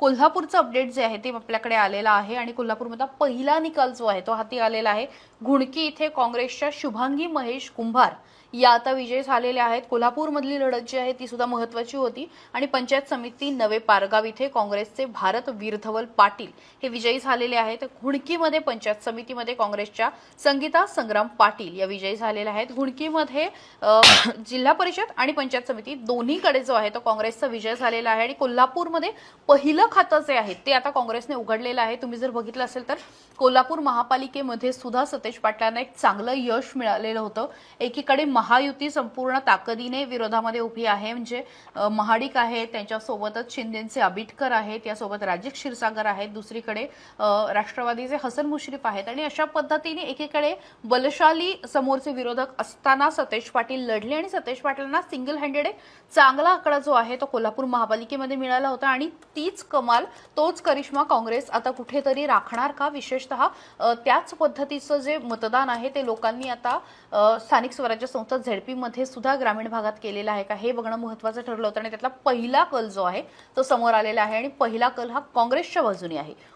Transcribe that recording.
कोल्हापूरचं update जे आहे ते आपल्याकडे आलेलं आहे आणि कोल्हापूरमधला पहिला निकाल जो आहे तो हाती आलेला आहे। घुणकी इथे काँग्रेसच्या शुभांगी महेश कुंभार या आता विजयी झालेल्या आहेत। कोल्हापूरमधली लढत जी आहे ती सुद्धा महत्त्वाची होती आणि पंचायत समिती नवे पारगाव इथे काँग्रेसचे भारत वीरधवल पाटील हे विजयी झालेले आहेत। घुणकीमध्ये पंचायत समितीमध्ये काँग्रेसच्या संगीता संग्राम पाटील या विजयी झालेल्या आहेत। घुणकीमध्ये जिल्हा परिषद आणि पंचायत समिती दोन्हीकडे जो आहे तो काँग्रेसचा विजय झालेला आहे आणि कोल्हापूरमध्ये पहिलं खातं जे आहे ते आता काँग्रेसने उघडलेलं आहे। तुम्ही जर बघितलं असेल तर कोल्हापूर महापालिकेमध्ये सुद्धा सतेज पाटलांना एक चांगलं यश मिळालेलं होतं। एकीकडे महायुती संपूर्ण ताकदीने विरोधामध्ये उभी आहे, म्हणजे महाडिक आहे, त्यांच्यासोबतच शिंदेचे आबिटकर आहेत, यासोबत राजेश क्षीरसागर आहेत, दुसरीकडे राष्ट्रवादीचे हसन मुश्रीफ आहेत आणि अशा पद्धतीने एकीकडे बलशाली समोरचे विरोधक असताना सतेज पाटील लढले आणि सतेज पाटलांना सिंगल हँडेड चांगला आकडा जो आहे तो कोल्हापूर महापालिकेमध्ये मिळाला होता आणि तीच कमाल तोच करिश्मा काँग्रेस आता कुठेतरी राखणार का? विशेषतः त्याच पद्धतीचं जे मतदान आहे ते लोकांनी आता स्थानिक स्वराज्य संस्था झेडपी मध्ये सुद्धा ग्रामीण भागात केलेलं आहे का हे बघणं महत्त्वाचं ठरलं होतं आणि त्यातला पहिला कल जो आहे तो समोर आलेला आहे आणि पहिला कल हा काँग्रेसच्या बाजूने आहे।